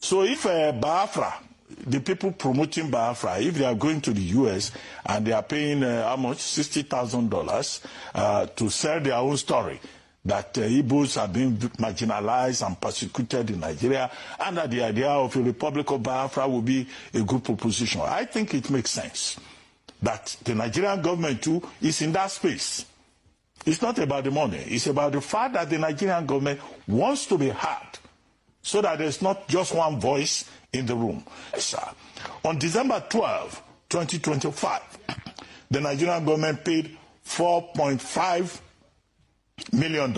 So if Biafra, the people promoting Biafra, if they are going to the U.S. and they are paying how much? $60,000 to sell their own story, that Igbos have been marginalized and persecuted in Nigeria, and that the idea of a Republic of Biafra will be a good proposition. I think it makes sense that the Nigerian government too is in that space. It's not about the money. It's about the fact that the Nigerian government wants to be heard so that there's not just one voice in the room. Yes, sir. On December 12, 2025, the Nigerian government paid $4.5 million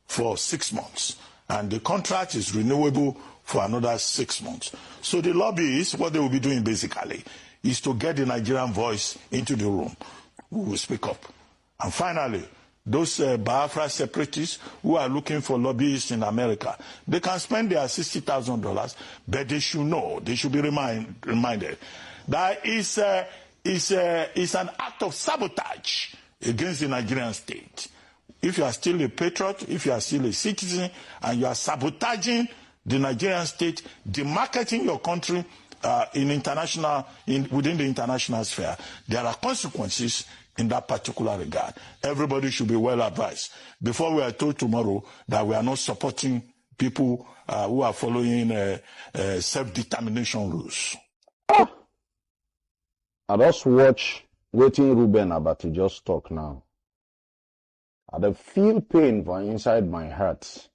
for 6 months, and the contract is renewable for another 6 months. So the lobbyists, what they will be doing basically is to get the Nigerian voice into the room who will speak up. And finally, those Biafra separatists who are looking for lobbyists in America, they can spend their $60,000, but they should know, they should be reminded that it's an act of sabotage against the Nigerian state. If you are still a patriot, if you are still a citizen, and you are sabotaging the Nigerian state, demarketing your country within the international sphere, there are consequences in that particular regard. Everybody should be well advised. Before we are told tomorrow that we are not supporting people who are following self-determination rules. I just watch waiting Ruben Abati just talk now. I feel pain for inside my heart.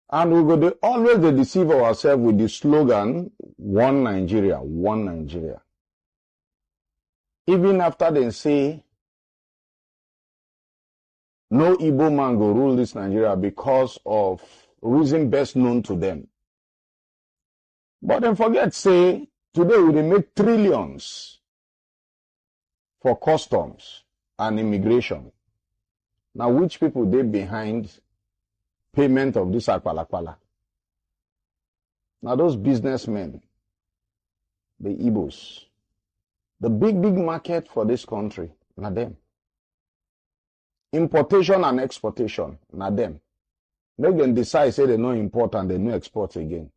And we go always deceive ourselves with the slogan, one Nigeria, one Nigeria. Even after they say, no Igbo man go rule this Nigeria because of reason best known to them. But then forget, say, today we make trillions for customs and immigration. Now, which people they behind payment of this akpalakwala? Now, those businessmen, the Igbos, the big market for this country, not them. Importation and exportation, not them. Make them decide, say they no import and they no export again.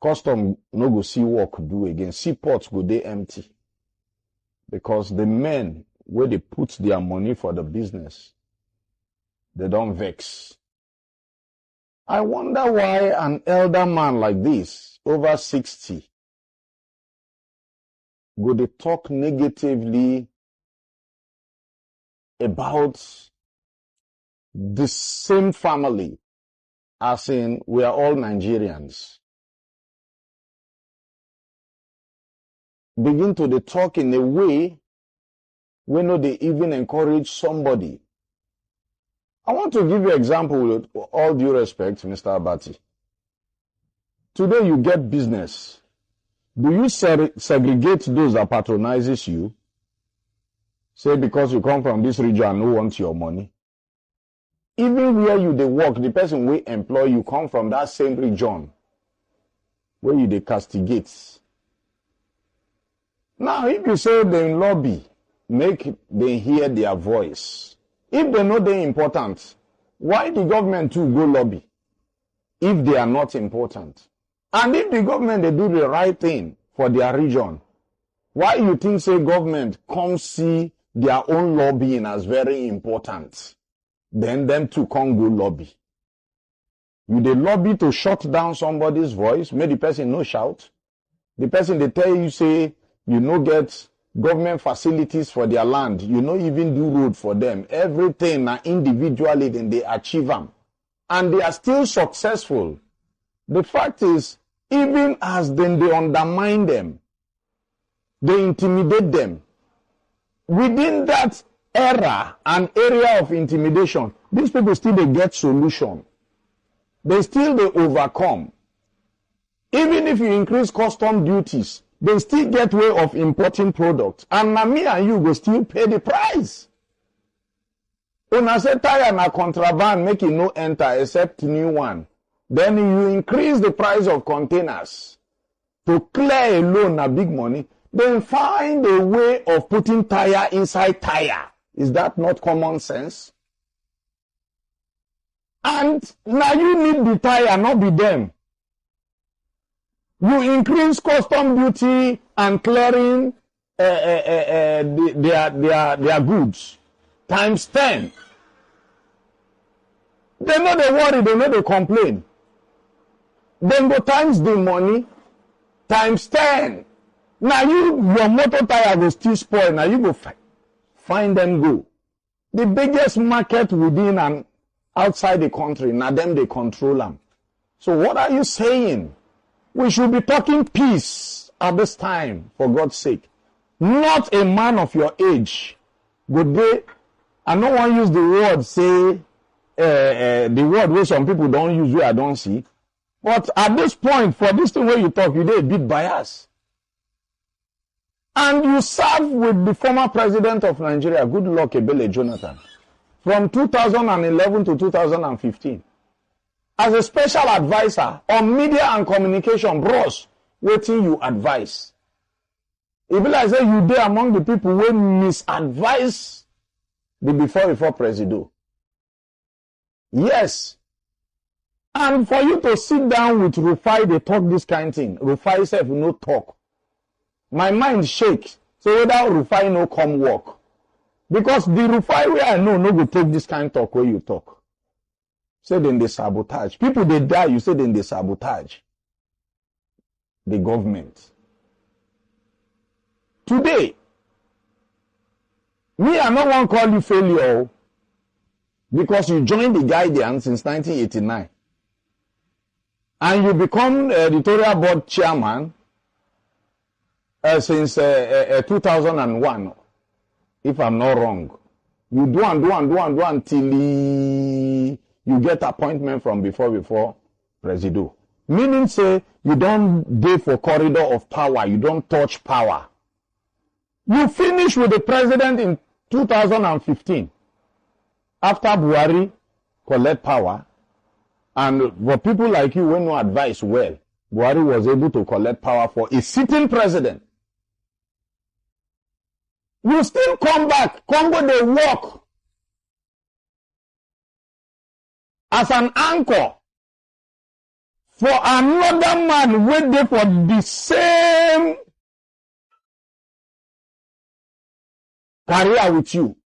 Custom no go see work do again. Seaports go they empty. Because the men, where they put their money for the business, they don't vex. I wonder why an elder man like this, over 60, go they talk negatively about the same family, as in we are all Nigerians. Begin to they talk in a way where no they even encourage somebody. I want to give you an example with all due respect, Mr. Abati. Today you get business. Do you segregate those that patronizes you? Say because you come from this region who wants your money. Even where you they work, the person will employ you come from that same region where you they castigate. Now, if you say they lobby, make them hear their voice. If they know they're important, why the government too go lobby? If they are not important. And if the government, they do the right thing for their region, why you think, say, government come see their own lobbying as very important? Then them too can't go lobby. You they lobby to shut down somebody's voice, make the person no shout. The person they tell you, say, you no get government facilities for their land. You no even do road for them. Everything na individually, then they achieve them. And they are still successful. The fact is, even as then they undermine them, they intimidate them. Within that era and area of intimidation, these people still they get solution. They still they overcome. Even if you increase custom duties, they still get way of importing products. And na me and you go still pay the price. When I say tire na contraband, make it no enter except new one. Then you increase the price of containers to clear a loan na big money. Then find a way of putting tire inside tire. Is that not common sense? And now you need the tire, not be them. You increase custom duty and clearing their goods times 10. They know they worry, they know they complain. Then go times the money times 10. Now your motor tire will still spoil. Now you go find them go. The biggest market within and outside the country, now them they control them. So what are you saying? We should be talking peace at this time, for God's sake. Not a man of your age. Good day. I don't want to use the word, say, the word where some people don't use, where I don't see. But at this point, for this thing where you talk, you're a bit biased. And you serve with the former president of Nigeria, Goodluck Ebele Jonathan, from 2011 to 2015. As a special advisor on media and communication, bros, waiting you advise. If I say you there among the people who misadvise the before president. Yes. And for you to sit down with Rufai, they talk this kind of thing. Rufai self no talk. My mind shakes. So whether Rufai no come work. Because the Rufai where I know no go take this kind of talk where you talk. Say then they sabotage. People they die, you say then they sabotage the government. Today, me I no one call you failure because you joined the guidance since 1989. And you become editorial board chairman since 2001, if I'm not wrong. You do until you get appointment from before Presido. Meaning say, you don't go for corridor of power, you don't touch power. You finish with the president in 2015. After Buhari collect power, and for people like you, when no advice well, Buhari was able to collect power for a sitting president. You still come back, Congo they work as an anchor for another man waiting for the same career with you.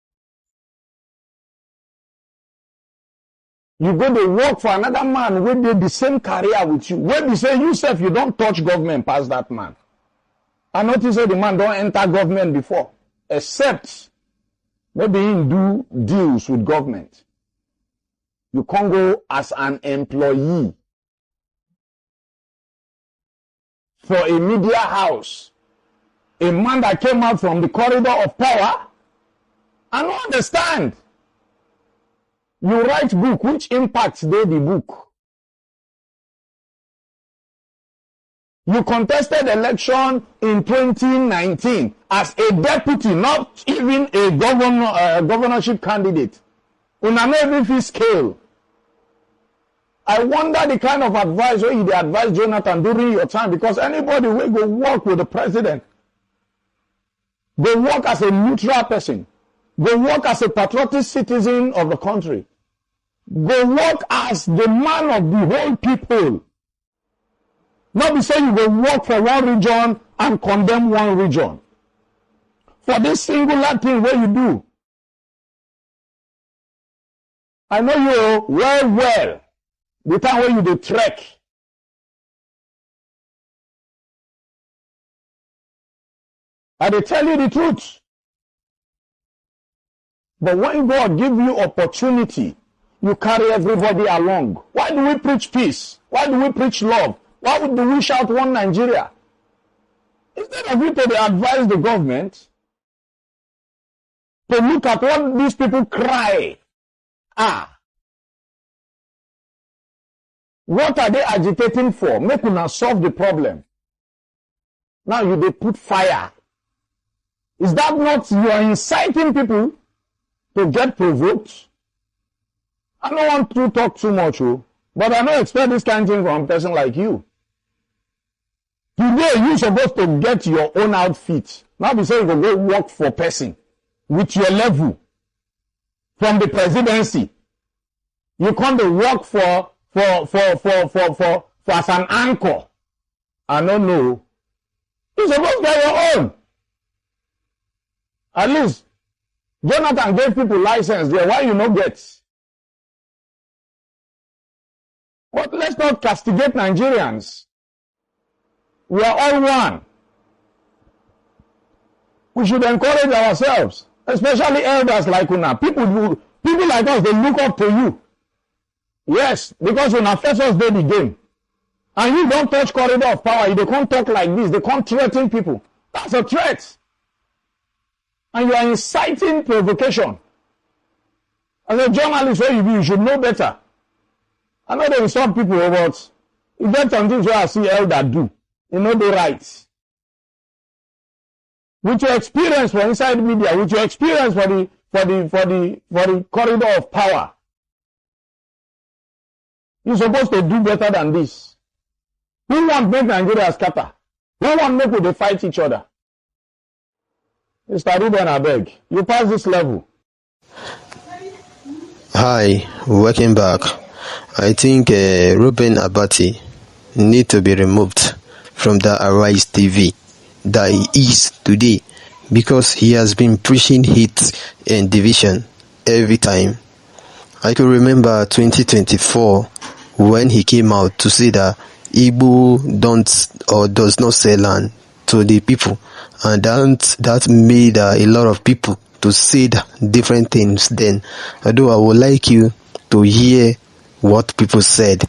You go to work for another man who did the same career with you. When you say yourself, you don't touch government past that man. I notice that the man don't enter government before, except maybe he do deals with government. You can't go as an employee for a media house. A man that came out from the corridor of power. I don't understand. You write book, which impacts they the book? You contested election in 2019 as a deputy, not even a governorship candidate. Una no even fit scale. I wonder the kind of advice where you advise Jonathan during your time, because anybody will go work with the president. Go work as a neutral person. Go work as a patriotic citizen of the country. Go work as the man of the whole people. Not be saying you go work for one region and condemn one region. For this singular thing where you do. I know you well. The time where you do trek. I dey tell you the truth. But when God give you opportunity, you carry everybody along. Why do we preach peace? Why do we preach love? Why do we shout one Nigeria? Instead of you to advise the government to look at what these people cry. What are they agitating for? Make una solve the problem. Now they put fire. Is that not you are inciting people to get provoked? I don't want to talk too much, but I don't expect this kind of thing from a person like you. Today, you're supposed to get your own outfit. Now be saying you go work for a person with your level from the presidency. You come to work for as an anchor I don't know. You're supposed to get your own. At least, Jonathan gave people license there. Why you not get? But let's not castigate Nigerians. We are all one. We should encourage ourselves, especially elders like Una. People like us, they look up to you. Yes, because Una first us did the game. And you don't touch corridor of power. They can't talk like this. They can't threaten people. That's a threat. And you are inciting provocation. As a journalist, where you should know better. I know they insult people, but you get some things where I see elder do. You know the rights. With your experience for inside media, with your experience for the corridor of power, you're supposed to do better than this. Who want make Nigeria scatter? Who want make they fight each other? Mr. Ruben, I beg, you pass this level. Hi, welcome back. I think Ruben Abati need to be removed from the Arise TV that he is today, because he has been preaching hate and division every time. I can remember 2024 when he came out to say that Igbo don't or does not sell land to the people, and that made a lot of people to say different things then. Although I would like you to hear what people said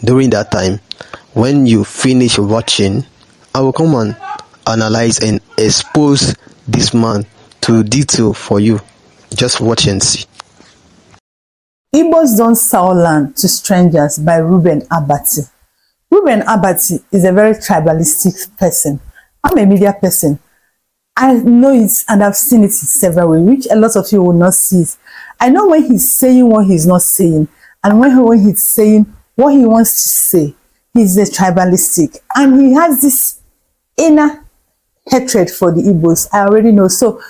during that time. When you finish watching, I will come and analyze and expose this man to detail for you. Just watch and see. Igbos don't sell land to strangers by Ruben Abati. Ruben Abati is a very tribalistic person. I'm a media person. I know it and I've seen it in several ways, which a lot of you will not see it. I know when he's saying what he's not saying, and when he's saying what he wants to say. He's a tribalistic, and he has this inner hatred for the Igbos. I already know. So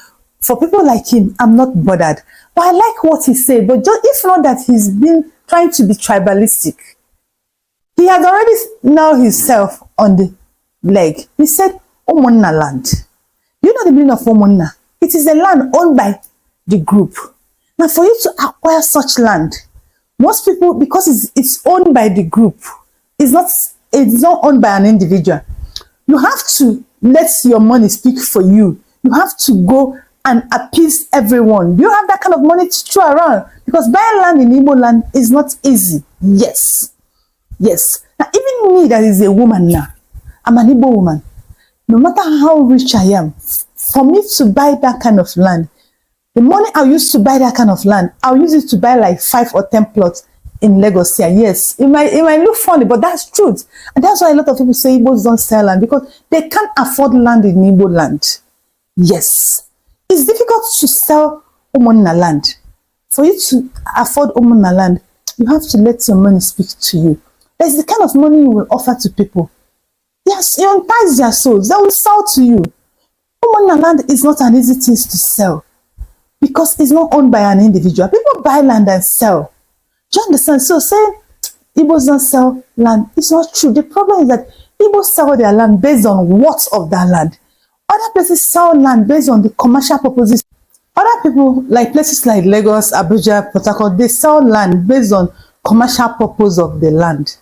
for people like him, I'm not bothered. But I like what he said. But just, if not that he's been trying to be tribalistic, he has already nailed himself on the leg. He said, Omonna land. You know the meaning of Omonna? It is a land owned by the group. Now, for you to acquire such land, most people, because it's owned by the group, it's not owned by an individual. You have to let your money speak for you. You have to go and appease everyone. You have that kind of money to throw around, because buying land in Igbo land is not easy. Yes. Yes. Now, even me that is a woman now, I'm an Igbo woman. No matter how rich I am, for me to buy that kind of land, the money I used to buy that kind of land, I'll use it to buy like 5 or 10 plots in Lagos here. Yes, it might look funny, but that's truth. And that's why a lot of people say Igbos don't sell land, because they can't afford land in Igbo land. Yes. It's difficult to sell Omonna land. For you to afford Omonna land, you have to let your money speak to you. There's the kind of money you will offer to people. Yes, you entice their souls. They will sell to you. Omonna land is not an easy thing to sell, because it's not owned by an individual. People buy land and sell. Do you understand? So saying Igbos don't sell land, it's not true. The problem is that Igbos sell their land based on what of that land. Other places sell land based on the commercial purposes. Other people, like places like Lagos, Abuja, Port Harcourt, they sell land based on commercial purpose of the land.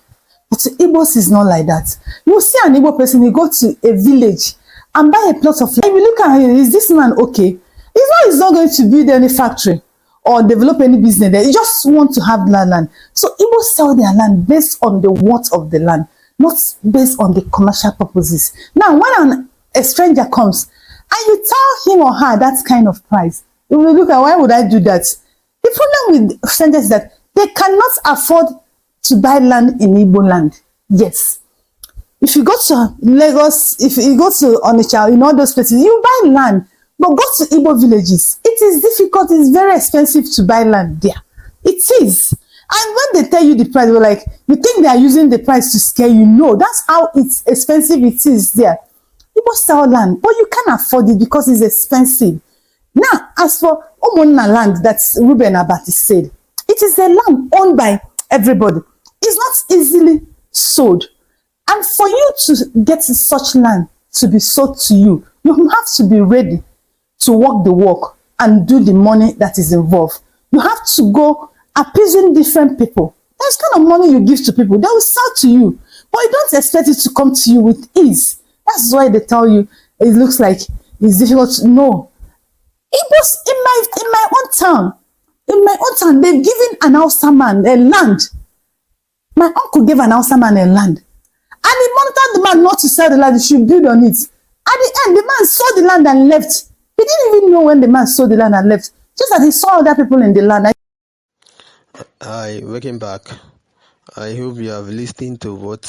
But to Igbos is not like that. You see an Igbo person, he go to a village and buy a plot of land. If you look at him, is this man okay? He's not going to build any factory or develop any business there. You just want to have that land. So Igbos sell their land based on the worth of the land, not based on the commercial purposes. Now, when a stranger comes and you tell him or her that kind of price, you will look at, why would I do that? The problem with strangers is that they cannot afford to buy land in Igbo land. Yes. If you go to Lagos, if you go to Onitsha, in all those places, you buy land. But go to Igbo villages. It is difficult. It's very expensive to buy land there. It is. And when they tell you the price, you're like, you think they are using the price to scare you. No, that's how it's expensive it is there. People sell land, but you can't afford it because it's expensive. Now, as for Omonna land that Ruben Abati said, it is a land owned by everybody. It's not easily sold. And for you to get such land to be sold to you, you have to be ready to walk the walk and do the money that is involved. You have to go appeasing different people. That's kind of money you give to people. They will sell to you. But you don't expect it to come to you with ease. That's why they tell you it looks like it's difficult to know. It was in my own town. In my own town, they've given an Hausa man a land. My uncle gave an Hausa man a land. And he monitored the man not to sell the land, he should build on it. At the end, the man sold the land and left. He didn't even know when the man sold the land and left. Just that he saw other people in the land. Hi, welcome back. I hope you have listened to what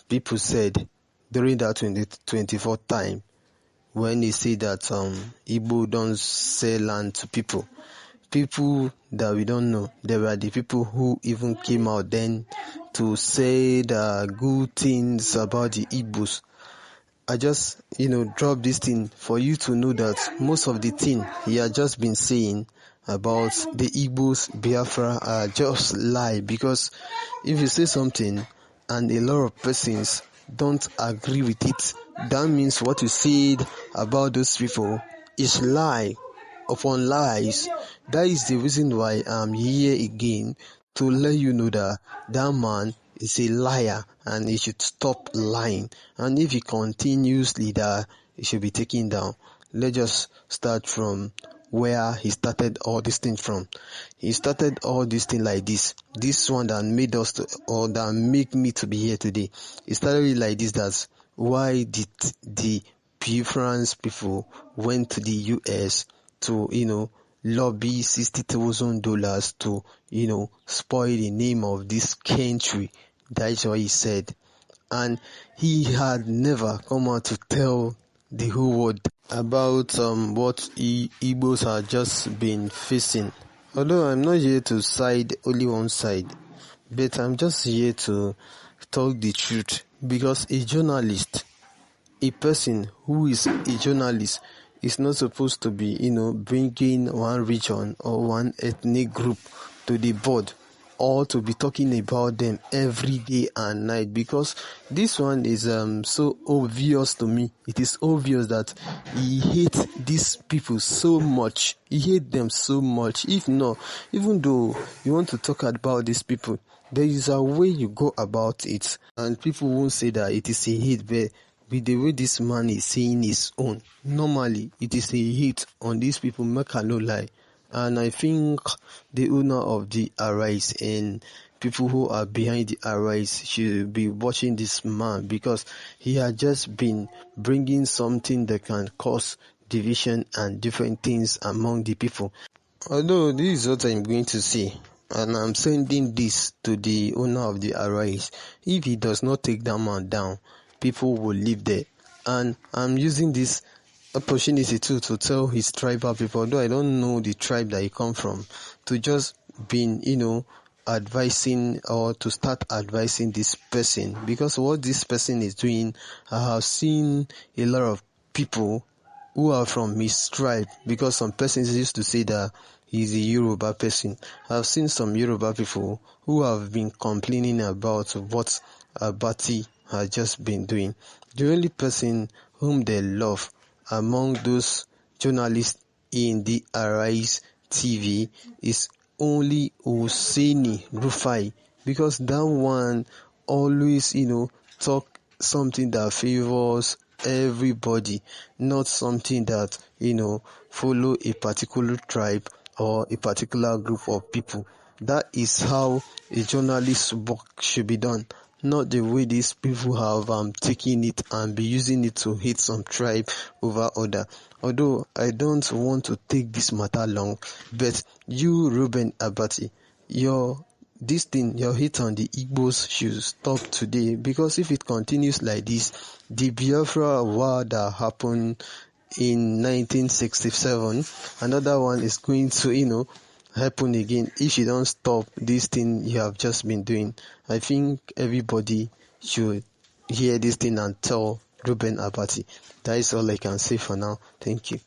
people said during that 2024 time when they say that Igbo don't sell land to people. People that we don't know. There were the people who even came out then to say the good things about the Igbos. I just, drop this thing for you to know that most of the thing he had just been saying about the Igbos, Biafra are just lie, because if you say something and a lot of persons don't agree with it, that means what you said about those people is lie upon lies. That is the reason why I'm here again, to let you know that that man is a liar and he should stop lying. And if he continuously that, he should be taken down. Let's just start from where he started all this thing from. He started all this thing like this. This one that made us or that make me to be here today. It started like this, that's why did the Biafran people went to the US to, lobby $60,000 to, spoil the name of this country. That's what he said. And he had never come out to tell the whole world about what Igbos had just been facing. Although I'm not here to side only one side, but I'm just here to talk the truth, because a journalist, a person who is a journalist, is not supposed to be, bringing one region or one ethnic group to the board, or to be talking about them every day and night, because this one is so obvious to me. It is obvious that he hates these people so much. He hates them so much. If not, even though you want to talk about these people, there is a way you go about it, and people won't say that it is a hate, but with the way this man is saying his own, normally it is a hit on these people, make I no lie. And I think the owner of the Arise and people who are behind the Arise should be watching this man, because he had just been bringing something that can cause division and different things among the people. Although this is what I'm going to say, and I'm sending this to the owner of the Arise. If he does not take that man down, people will live there. And I'm using this opportunity too to tell his tribal people, although I don't know the tribe that he come from, to just been, advising, or to start advising this person, because what this person is doing, I have seen a lot of people who are from his tribe, because some persons used to say that he's a Yoruba person. I've seen some Yoruba people who have been complaining about what Abati has just been doing. The only person whom they love among those journalists in the Arise TV is only Hussaini Rufai, because that one always, talk something that favors everybody, not something that, follow a particular tribe or a particular group of people. That is how a journalist's work should be done, not the way these people have taken it and be using it to hate some tribe over other. Although I don't want to take this matter long, but you, Ruben Abati, your hate on the Igbos should stop today, because if it continues like this, the Biafra war that happened in 1967, another one is going to, happen again if you don't stop this thing you have just been doing. I think everybody should hear this thing and tell Ruben Abati. That is all I can say for now. Thank you.